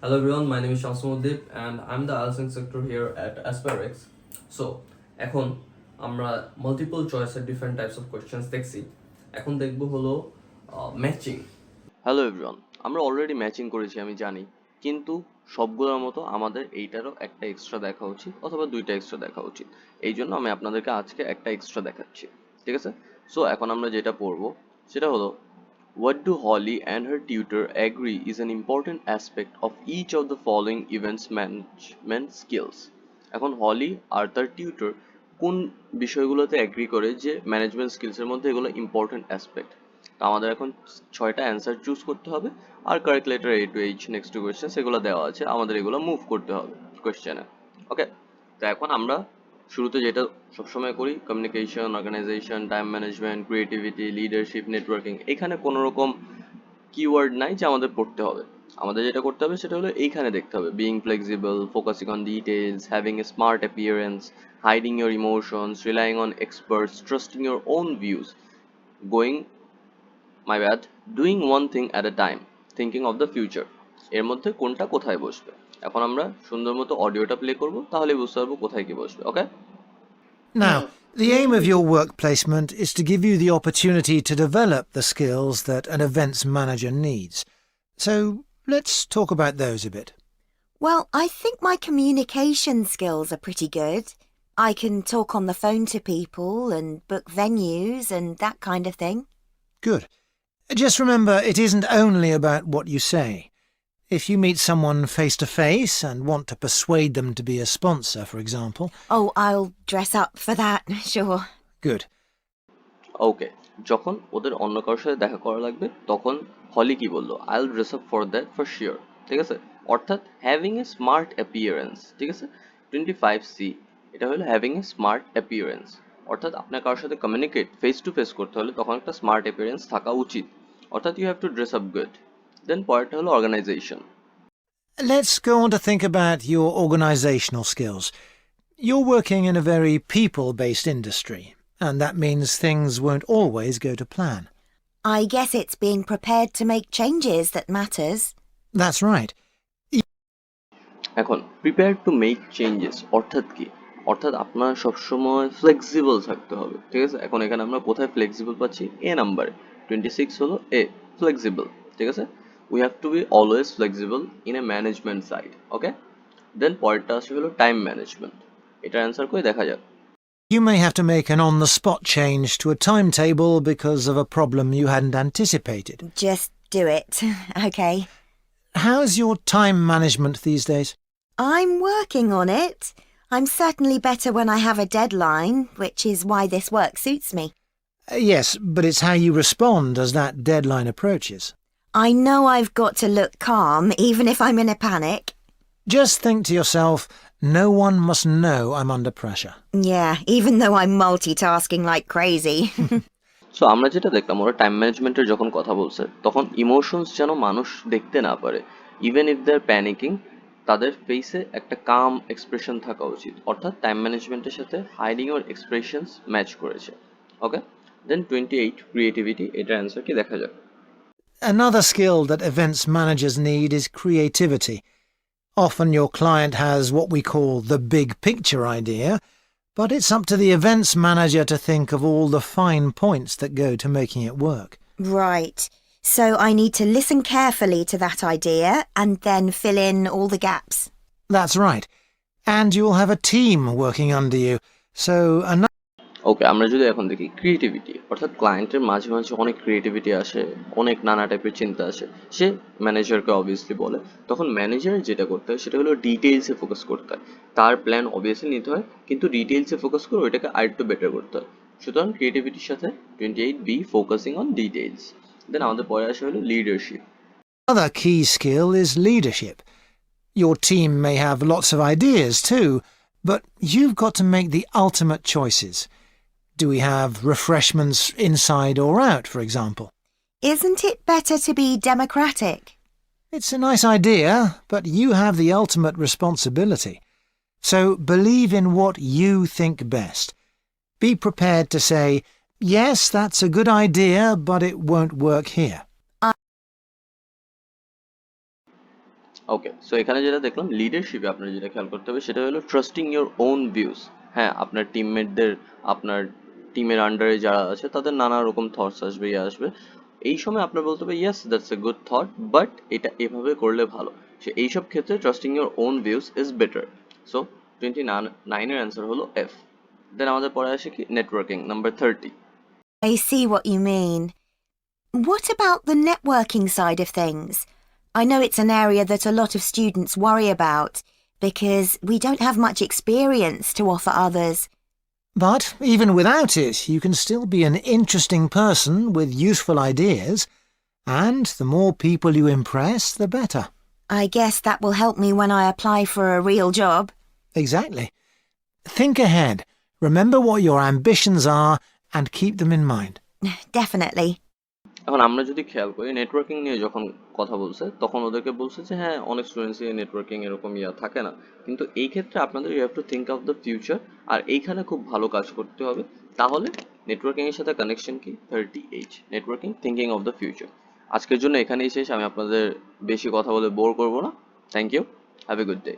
Hello everyone, my name is Shamsuddin and I'm the IELTS instructor here at AspireX. So, এখন আমরা multiple choice এর different types of questions দেখছি। এখন দেখবো হলো ম্যাচিং। হ্যালো এভরিওয়ান, আমরা অলরেডি ম্যাচিং করেছি আমি জানি, কিন্তু সবগুলোর মতো আমাদের এইটারও একটা এক্সট্রা দেখা উচিত অথবা দুইটা এক্সট্রা দেখা উচিত। এই জন্য আমি আপনাদেরকে আজকে একটা এক্সট্রা দেখাচ্ছি, ঠিক আছে? সো এখন আমরা যেটা পড়বো সেটা হলো What do Holly and her tutor agree is an important aspect of each of the following events management skills? এখন হলি আর তার টিউটর কোন বিষয়গুলোতে এগ্রি করে যে ম্যানেজমেন্ট স্কিলসের মধ্যে এগুলো ইম্পর্টেন্ট অ্যাসপেক্ট। তো আমাদের এখন 6টা অ্যান্সার চুজ করতে হবে আর correct letter A to H next to question সেগুলো দেওয়া আছে, আমাদের এগুলো মুভ করতে হবে কোয়েশ্চেনে। ওকে, তো এখন আমরা শুরুতে যেটা সবসময় করি, communication, organization, time management, creativity, leadership, networking, এখানে কোনো রকম কিওয়ার্ড নাই যে আমাদের পড়তে হবে। আমাদের যেটা করতে হবে সেটা হলো এইখানে দেখতে হবে being flexible, focusing on details, having a smart appearance, hiding your emotions, relying on experts, trusting your own views, going my bad doing one thing at a time, thinking of the future. এর মধ্যে কোনটা কোথায় বসবে? এখন আমরা সুন্দর মতো অডিওটা প্লে করবো, তাহলে বুঝতে পারবো কোথায় কি বসবে। ওকে, Now, the aim of your work placement is to give you the opportunity to develop the skills that an events manager needs. So, let's talk about those a bit. Well, I think my communication skills are pretty good. I can talk on the phone to people and book venues and that kind of thing. Good. Just remember, it isn't only about what you say. If you meet someone face to face and want to persuade them to be a sponsor, for example... Oh, I'll dress up for that, sure. Good. ওকে, যখন ওদের অন্য কারোর সাথে দেখা করা লাগবে তখন হলি কি বললো? আইল dress up for that for sure, ঠিক আছে? অর্থাৎ হ্যাভিং এ স্মার্ট অ্যাপিয়ারেন্স, ঠিক আছে? 25C, এটা হলো হ্যাভিং এ স্মার্ট অ্যাপিয়ারেন্স, অর্থাৎ আপনার কারোর সাথে কমিউনিকেট ফেস টু ফেস করতে হলে তখন একটা স্মার্ট অ্যাপিয়ারেন্স থাকা উচিত, অর্থাৎ you have to dress up good. Then পরেরটা হলো organisation. Let's go on to think about your organisational skills. You're working in a very people-based industry, and that means things won't always go to plan. I guess it's being prepared to make changes that matters. That's right. এখন prepare to make changes অর্থাৎ কি? অর্থাৎ আপনার সবসময় flexible থাকতে হবে, ঠিক আছে? এখন এখানে আমরা কোথায় ফ্লেক্সিবল পাচ্ছি? এ নাম্বারে 26 হলো এ, ফ্লেক্সিবল, ঠিক আছে? We have to be always flexible in a management side. Okay, then পরেরটা আসবে হলো টাইম ম্যানেজমেন্ট। এটার অ্যান্সার করে দেখা যাক। You may have to make an on-the-spot change to a timetable because of a problem you hadn't anticipated. Just do it. Okay. How's your time management these days? I'm working on it. I'm certainly better when I have a deadline, which is why this work suits me. Yes, but it's how you respond as that deadline approaches. I know I've got to look calm, even if I'm in a panic. Just think to yourself, no one must know I'm under pressure. Yeah, even though I'm multitasking like crazy. So আমরা যেটা দেখলাম, ওরা time ম্যানেজমেন্টের যখন কথা বলছে তখন emotions যেন মানুষ দেখতে না পারে। ইভেন ইফ দে আর প্যানিকিং, তাদের ফেসে একটা কাম এক্সপ্রেশন থাকা উচিত, অর্থাৎ টাইম ম্যানেজমেন্টের সাথে হাইডিং ওর এক্সপ্রেশনস ম্যাচ করেছে। ওকে, দেন 28 ক্রিয়েটিভিটি, এটার অ্যান্সার কি দেখা যাক। Another skill that events managers need is creativity. Often your client has what we call the big picture idea, but it's up to the events manager to think of all the fine points that go to making it work. Right. So I need to listen carefully to that idea and then fill in all the gaps. That's right. And you'll have a team working under you, so ওকে, আমরা যদি এখন দেখি creativity, অর্থাৎ ক্লায়েন্টের মাঝে মাঝে অনেক creativity আসে, অনেক নানা টাইপের চিন্তা আসে, সে ম্যানেজারকে অবভিয়াসলি বলে। তখন ম্যানেজার যেটা করতে হয় সেটা হলো ডিটেইলসে ফোকাস করতে হয়। তার প্ল্যান অবভিয়াসলি নিতে হয়, কিন্তু ডিটেইলসে ফোকাস করে ওইটাকে আরেকটু বেটার করতে হয়। সুতরাং ক্রিয়েটিভিটির সাথে 28B, ফোকাসিং অন ডিটেইলস। দেন আমাদের পরে আসে হলো leadership. another key skill is leadership. Your team may have lots of ideas too, but you've got to make the ultimate choices. Do we have refreshments inside or out, for example? Isn't it better to be democratic? It's a nice idea, but you have the ultimate responsibility. So believe in what you think best. Be prepared to say, yes, that's a good idea, but it won't work here. Okay, so এখানে যেটা দেখলাম লিডারশিপে আপনার যেটা খেয়াল করতে হবে সেটা হলো ট্রাস্টিং ইওর ওন ভিউজ। হ্যাঁ, আপনার টিমমেটদের, আপনার টিমের আন্ডারে যারা আছে তাদের নানা রকম থটস আসবে, আসবে। এই সময় আপনার বলতে হবে yes that's a good thought, but এটা এভাবে করলে ভালো। সে এইসব ক্ষেত্রে trusting your own views is better. So 29 এর অ্যান্সার হলো এফ। দেন আমাদের পরে আসে কি networking, number 30। I see what you mean. What about the networking side of things? I know it's an area that a lot of students worry about because we don't have much experience to offer others. But even without it, you can still be an interesting person with useful ideas, and the more people you impress, the better. I guess that will help me when I apply for a real job. Exactly. Think ahead, remember what your ambitions are, and keep them in mind. Definitely. এখন আমরা যদি খেয়াল করি networking নিয়ে যখন কথা বলছে তখন ওদেরকে বলছে যে হ্যাঁ অনেক স্টুডেন্টসই নেটওয়ার্কিং এরকম থাকে না, কিন্তু এই ক্ষেত্রে আপনাদের you have to think of the future, আর এইখানে খুব ভালো কাজ করতে হবে। তাহলে নেটওয়ার্কিং এর সাথে কানেকশন কি 30H, networking thinking of the future. আজকের জন্য এখানেই শেষ, আমি আপনাদের বেশি কথা বলে বোর করবো না। Thank you, have a good day.